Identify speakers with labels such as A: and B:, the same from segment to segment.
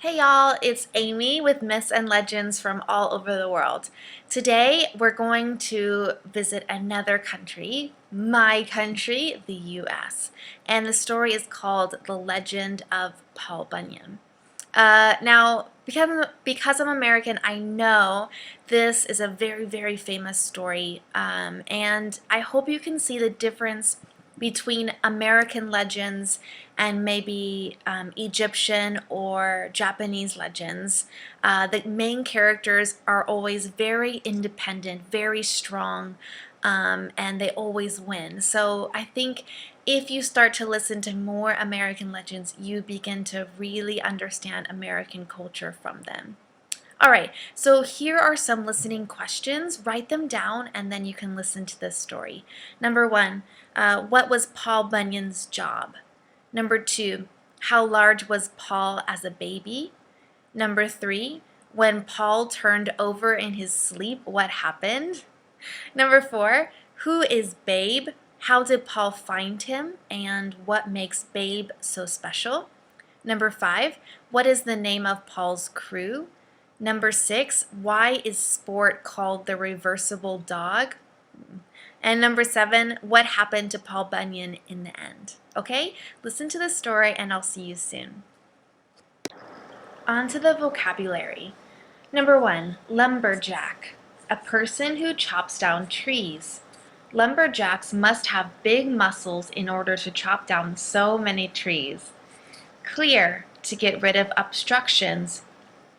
A: Hey y'all, it's Amy with Myths and Legends from all over the world. Today we're going to visit another country, my country, the US. And the story is called The Legend of Paul Bunyan. Now, because I'm American, I know this is a very, very famous story, and I hope you can see the difference between American legends and maybe Egyptian or Japanese legends. The main characters are always very independent, very strong, and they always win. So I think if you start to listen to more American legends, you begin to really understand American culture from them. All right, so here are some listening questions. Write them down and then you can listen to this story. Number one, what was Paul Bunyan's job? Number two, how large was Paul as a baby? Number three, when Paul turned over in his sleep, what happened? Number four, who is Babe? How did Paul find him? And what makes Babe so special? Number five, what is the name of Paul's crew? Number six, why is sport called the reversible dog? And number seven, what happened to Paul Bunyan in the end? Okay, listen to the story and I'll see you soon. On to the vocabulary. Number one, lumberjack, a person who chops down trees. Lumberjacks must have big muscles in order to chop down so many trees. Clear, to get rid of obstructions.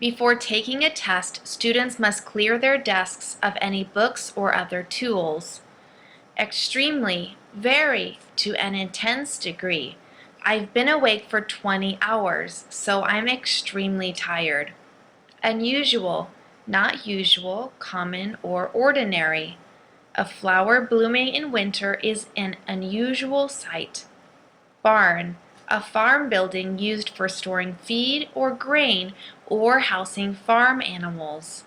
A: Before taking a test, students must clear their desks of any books or other tools. Extremely, very, to an intense degree. I've been awake for 20 hours, so I'm extremely tired. Unusual, not usual, common, or ordinary. A flower blooming in winter is an unusual sight. Barn, a farm building used for storing feed or grain or housing farm animals.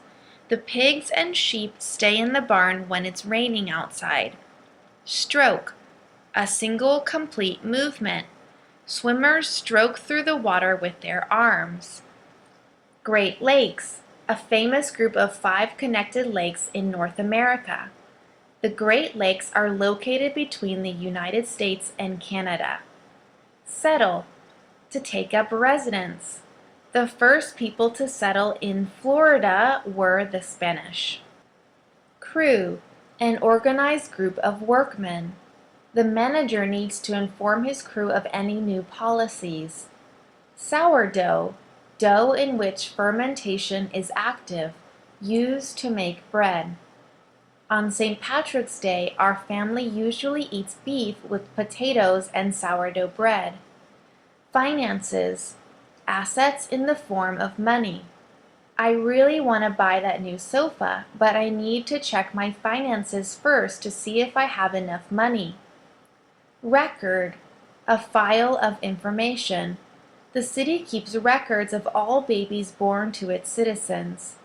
A: The pigs and sheep stay in the barn when it's raining outside. Stroke, a single complete movement. Swimmers stroke through the water with their arms. Great Lakes, a famous group of 5 connected lakes in North America. The Great Lakes are located between the United States and Canada. Settle, to take up residence. The first people to settle in Florida were the Spanish. Crew, an organized group of workmen. The manager needs to inform his crew of any new policies. Sourdough, dough in which fermentation is active, used to make bread. On St. Patrick's Day, our family usually eats beef with potatoes and sourdough bread. Finances, assets in the form of money. I really want to buy that new sofa, but I need to check my finances first to see if I have enough money. Record, a file of information. The city keeps records of all babies born to its citizens.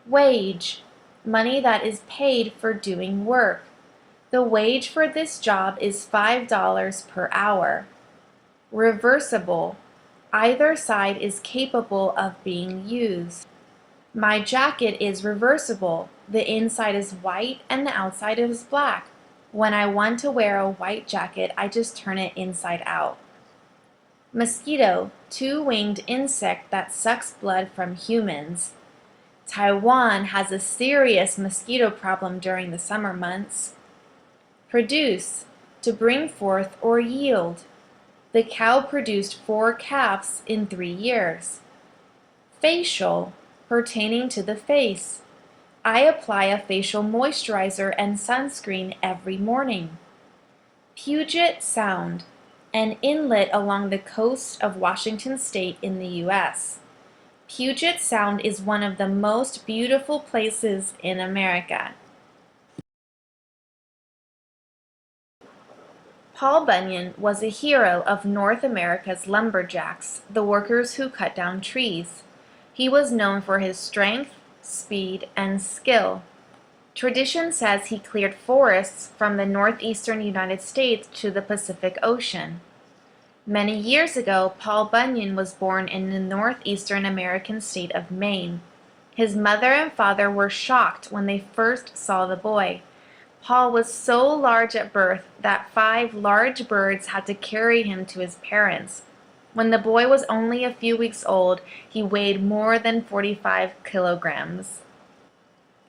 A: Wage, money that is paid for doing work. The wage for this job is $5 per hour. Reversible, either side is capable of being used. My jacket is reversible. The inside is white and the outside is black. When I want to wear a white jacket, I just turn it inside out. Mosquito, 2-winged insect that sucks blood from humans. Taiwan has a serious mosquito problem during the summer months. Produce, to bring forth or yield. The cow produced 4 calves in 3 years. Facial, pertaining to the face. I apply a facial moisturizer and sunscreen every morning. Puget Sound, an inlet along the coast of Washington State in the U.S. Puget Sound is one of the most beautiful places in America. Paul Bunyan was a hero of North America's lumberjacks, the workers who cut down trees. He was known for his strength, speed, and skill. Tradition says he cleared forests from the northeastern United States to the Pacific Ocean. Many years ago, Paul Bunyan was born in the northeastern American state of Maine. His mother and father were shocked when they first saw the boy. Paul was so large at birth that 5 large birds had to carry him to his parents. When the boy was only a few weeks old, he weighed more than 45 kilograms.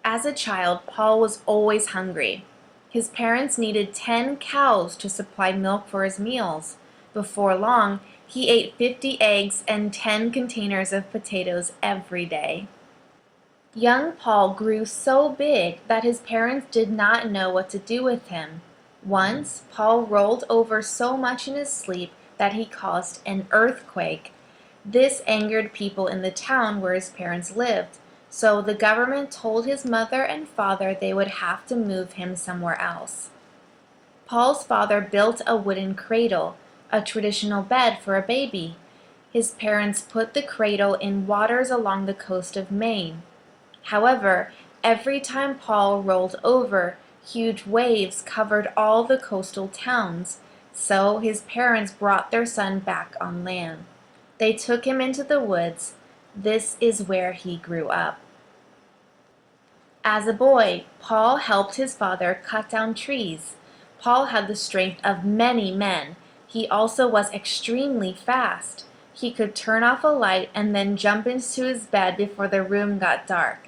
A: As a child, Paul was always hungry. His parents needed 10 cows to supply milk for his meals. Before long, he ate 50 eggs and 10 containers of potatoes every day. Young Paul grew so big that his parents did not know what to do with him. Once, Paul rolled over so much in his sleep that he caused an earthquake. This angered people in the town where his parents lived, so the government told his mother and father they would have to move him somewhere else. Paul's father built a wooden cradle, a traditional bed for a baby. His parents put the cradle in waters along the coast of Maine. However, every time Paul rolled over, huge waves covered all the coastal towns, so his parents brought their son back on land. They took him into the woods. This is where he grew up. As a boy, Paul helped his father cut down trees. Paul had the strength of many men. He also was extremely fast. He could turn off a light and then jump into his bed before the room got dark.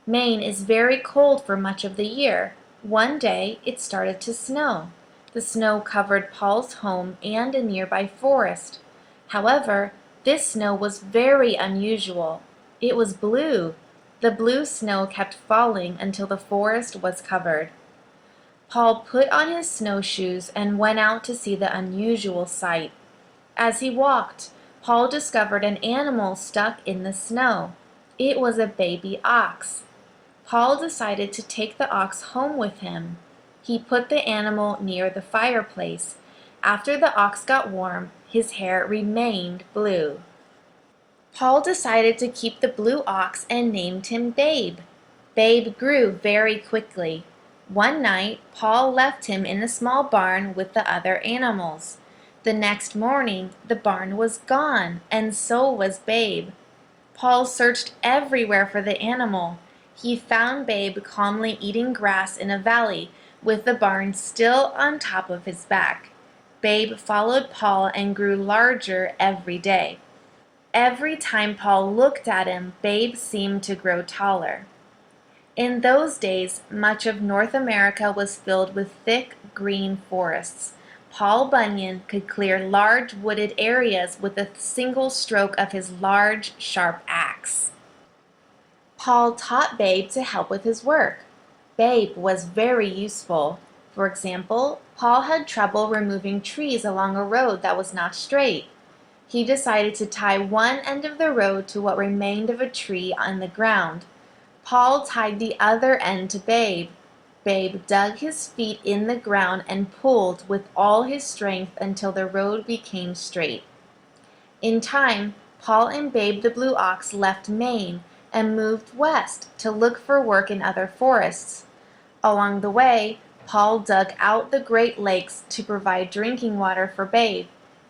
A: Maine is very cold for much of the year. One day, it started to snow. The snow covered Paul's home and a nearby forest. However, this snow was very unusual. It was blue. The blue snow kept falling until the forest was covered. Paul put on his snowshoes and went out to see the unusual sight. As he walked, Paul discovered an animal stuck in the snow. It was a baby ox. Paul decided to take the ox home with him. He put the animal near the fireplace. After the ox got warm, his hair remained blue. Paul decided to keep the blue ox and named him Babe. Babe grew very quickly. One night, Paul left him in a small barn with the other animals. The next morning, the barn was gone, and so was Babe. Paul searched everywhere for the animal. He found Babe calmly eating grass in a valley, with the barn still on top of his back. Babe followed Paul and grew larger every day. Every time Paul looked at him, Babe seemed to grow taller. In those days, much of North America was filled with thick green forests. Paul Bunyan could clear large wooded areas with a single stroke of his large, sharp axe. Paul taught Babe to help with his work. Babe was very useful. For example, Paul had trouble removing trees along a road that was not straight. He decided to tie one end of the road to what remained of a tree on the ground. Paul tied the other end to Babe. Babe dug his feet in the ground and pulled with all his strength until the road became straight. In time, Paul and Babe the blue ox left Maine and moved west to look for work in other forests. Along the way, Paul dug out the Great Lakes to provide drinking water for Babe.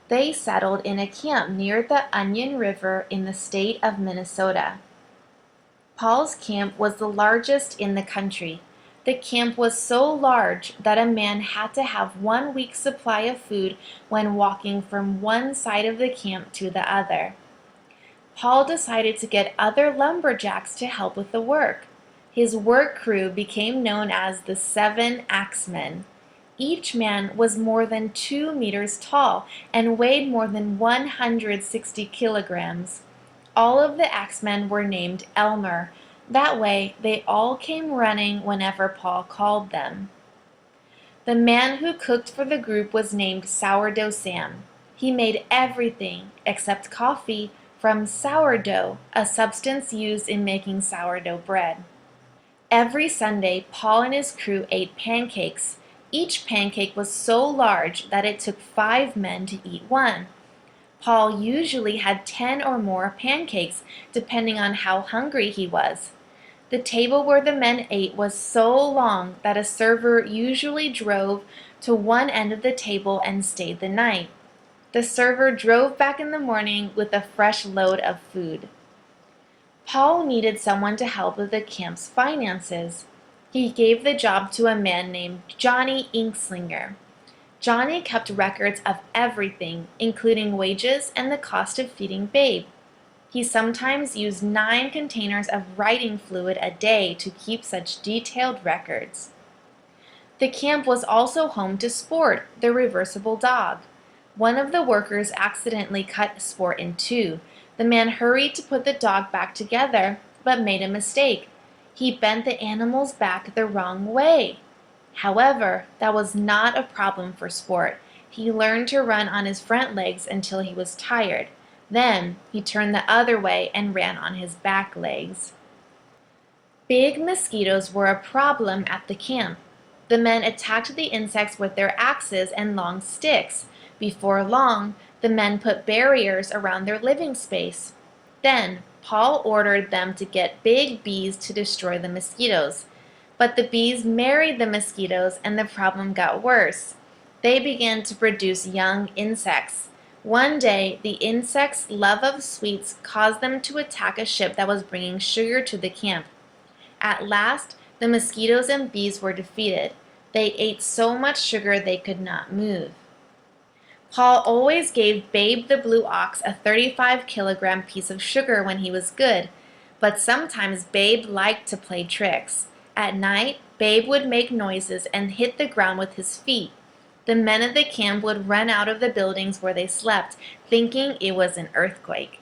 A: They settled in a camp near the Onion River in the state of Minnesota. Paul's camp was the largest in the country. The camp was so large that a man had to have 1 week's supply of food when walking from one side of the camp to the other. Paul decided to get other lumberjacks to help with the work. His work crew became known as the 7 Axemen. Each man was more than 2 meters tall and weighed more than 160 kilograms. All of the axemen were named Elmer. That way, they all came running whenever Paul called them. The man who cooked for the group was named Sourdough Sam. He made everything, except coffee, from sourdough, a substance used in making sourdough bread. Every Sunday, Paul and his crew ate pancakes. Each pancake was so large that it took 5 men to eat one. Paul usually had 10 or more pancakes, depending on how hungry he was. The table where the men ate was so long that a server usually drove to one end of the table and stayed the night. The server drove back in the morning with a fresh load of food. Paul needed someone to help with the camp's finances. He gave the job to a man named Johnny Inkslinger. Johnny kept records of everything, including wages and the cost of feeding Babe. He sometimes used 9 containers of writing fluid a day to keep such detailed records. The camp was also home to Sport, the reversible dog. One of the workers accidentally cut Sport in two. The man hurried to put the dog back together, but made a mistake. He bent the animal's back the wrong way. However, that was not a problem for Sport. He learned to run on his front legs until he was tired. Then he turned the other way and ran on his back legs. Big mosquitoes were a problem at the camp. The men attacked the insects with their axes and long sticks. Before long, the men put barriers around their living space. Then, Paul ordered them to get big bees to destroy the mosquitoes. But the bees married the mosquitoes and the problem got worse. They began to produce young insects. One day, the insects' love of sweets caused them to attack a ship that was bringing sugar to the camp. At last, the mosquitoes and bees were defeated. They ate so much sugar they could not move. Paul always gave Babe the blue ox a 35-kilogram piece of sugar when he was good, but sometimes Babe liked to play tricks. At night, Babe would make noises and hit the ground with his feet. The men of the camp would run out of the buildings where they slept, thinking it was an earthquake.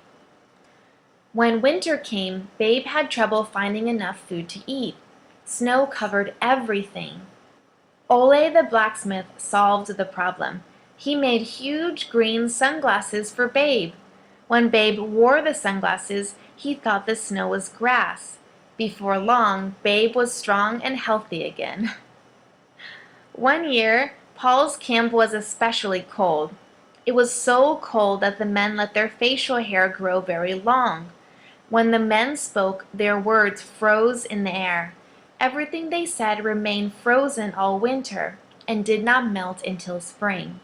A: When winter came, Babe had trouble finding enough food to eat. Snow covered everything. Ole the blacksmith solved the problem. He made huge green sunglasses for Babe. When Babe wore the sunglasses, he thought the snow was grass. Before long, Babe was strong and healthy again. One year, Paul's camp was especially cold. It was so cold that the men let their facial hair grow very long. When the men spoke, their words froze in the air. Everything they said remained frozen all winter and did not melt until spring.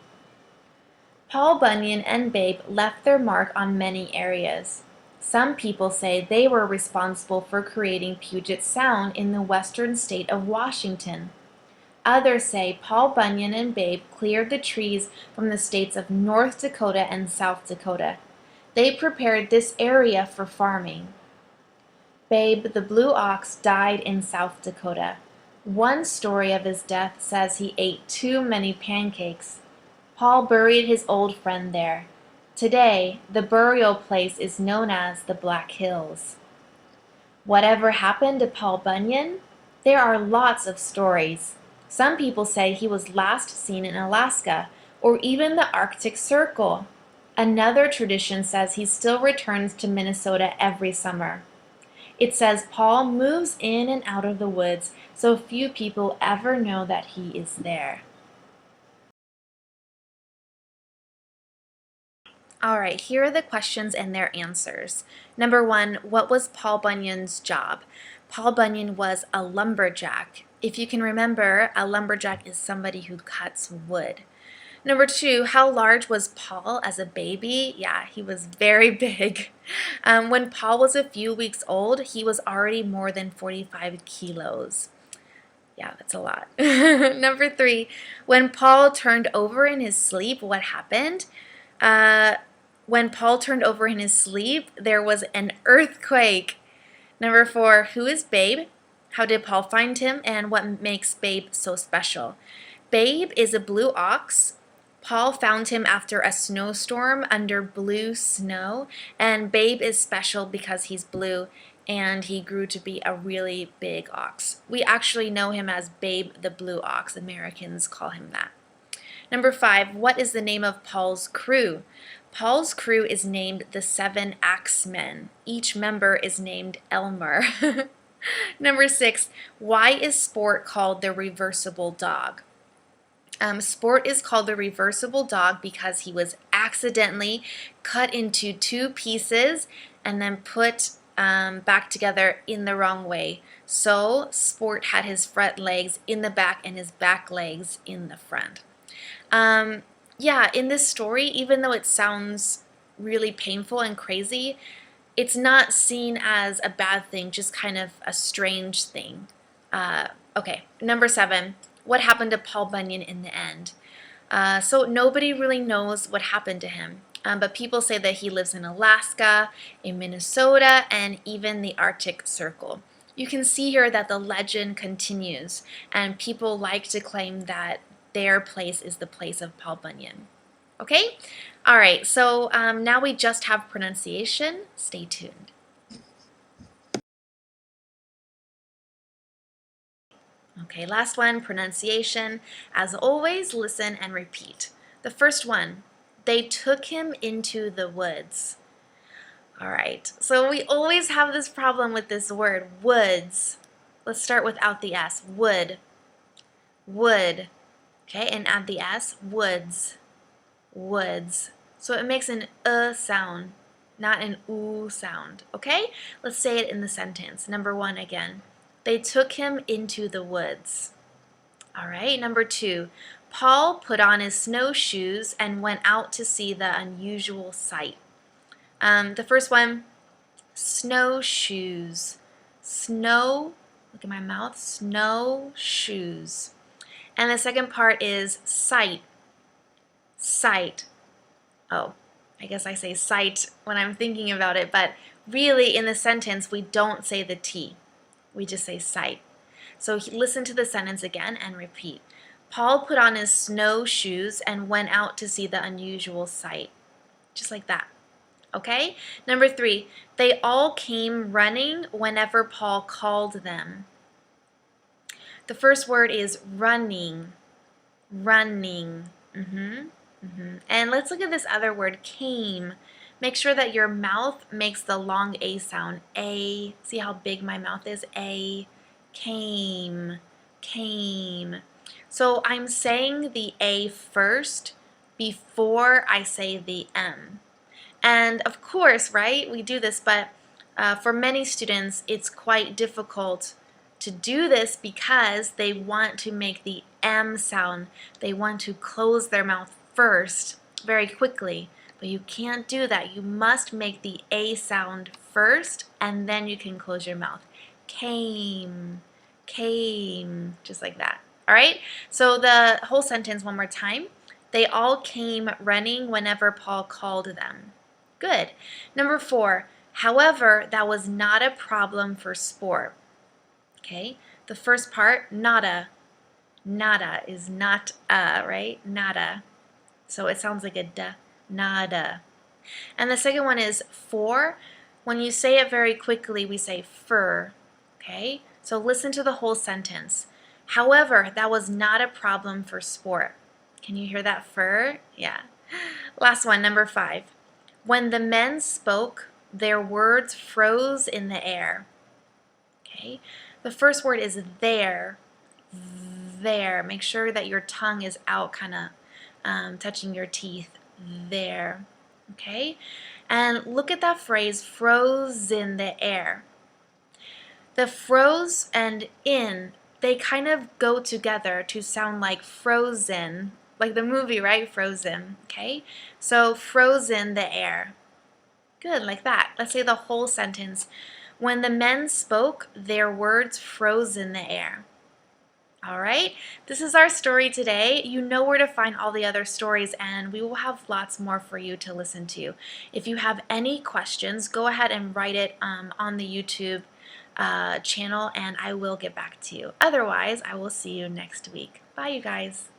A: Paul Bunyan and Babe left their mark on many areas. Some people say they were responsible for creating Puget Sound in the western state of Washington. Others say Paul Bunyan and Babe cleared the trees from the states of North Dakota and South Dakota. They prepared this area for farming. Babe the blue ox died in South Dakota. One story of his death says he ate too many pancakes. Paul buried his old friend there. Today, the burial place is known as the Black Hills. Whatever happened to Paul Bunyan? There are lots of stories. Some people say he was last seen in Alaska or even the Arctic Circle. Another tradition says he still returns to Minnesota every summer. It says Paul moves in and out of the woods, so few people ever know that he is there. All right, here are the questions and their answers. Number 1, what was Paul Bunyan's job? Paul Bunyan was a lumberjack. If you can remember, a lumberjack is somebody who cuts wood. Number 2, how large was Paul as a baby? Yeah, he was very big. When Paul was a few weeks old, he was already more than 45 kilos. Yeah, that's a lot. Number 3, when Paul turned over in his sleep, what happened? When Paul turned over in his sleep, there was an earthquake. Number 4, who is Babe? How did Paul find him, and what makes Babe so special? Babe is a blue ox. Paul found him after a snowstorm under blue snow, and Babe is special because he's blue, and he grew to be a really big ox. We actually know him as Babe the Blue Ox. Americans call him that. Number 5, what is the name of Paul's crew? Paul's crew is named the 7 Axemen. Each member is named Elmer. Number 6, why is Sport called the reversible dog? Sport is called the reversible dog because he was accidentally cut into 2 pieces and then put back together in the wrong way. So Sport had his front legs in the back and his back legs in the front. Yeah, in this story, even though it sounds really painful and crazy, it's not seen as a bad thing, just kind of a strange thing. Okay, number 7. What happened to Paul Bunyan in the end? So nobody really knows what happened to him. But people say that he lives in Alaska, in Minnesota, and even the Arctic Circle. You can see here that the legend continues, and people like to claim that their place is the place of Paul Bunyan. Okay? All right, so now we just have pronunciation. Stay tuned. Okay, last one, pronunciation. As always, listen and repeat. The first one, they took him into the woods. All right, so we always have this problem with this word, woods. Let's start without the S, wood, wood. Okay, and add the S, woods, woods. So it makes an sound, not an oo sound. Okay, let's say it in the sentence. Number 1 again. They took him into the woods. All right, number 2. Paul put on his snowshoes and went out to see the unusual sight. The first one, snowshoes. Snow, look at my mouth, snowshoes. And the second part is sight. Sight. Oh, I guess I say sight when I'm thinking about it, but really in the sentence we don't say the T. We just say sight. So listen to the sentence again and repeat. Paul put on his snowshoes and went out to see the unusual sight. Just like that. Okay? Number 3, they all came running whenever Paul called them. The first word is running. Running. And let's look at this other word, came. Make sure that your mouth makes the long A sound. A. See how big my mouth is? A. Came. Came. So I'm saying the A first before I say the M. And of course, right, we do this, but for many students, it's quite difficult to do this because they want to make the M sound. They want to close their mouth first very quickly, but you can't do that. You must make the A sound first, and then you can close your mouth. Came, came, just like that. All right, so the whole sentence one more time. They all came running whenever Paul called them. Good. Number 4, however, that was not a problem for sport. Okay, the first part, nada. Nada is not right? Nada. So it sounds like a duh. Nada. And the second one is for. When you say it very quickly, we say fur. Okay, so listen to the whole sentence. However, that was not a problem for sport. Can you hear that fur? Yeah. Last one, number 5. When the men spoke, their words froze in the air. Okay, the first word is there. There. Make sure that your tongue is out, kind of touching your teeth. There. Okay, and look at that phrase, froze in the air. The froze and in, they kind of go together to sound like frozen, like the movie, right? Frozen. Okay, so frozen the air. Good, like that. Let's say the whole sentence. When the men spoke, their words froze in the air. All right, this is our story today. You know where to find all the other stories, and we will have lots more for you to listen to. If you have any questions, go ahead and write it on the YouTube channel, and I will get back to you. Otherwise, I will see you next week. Bye, you guys.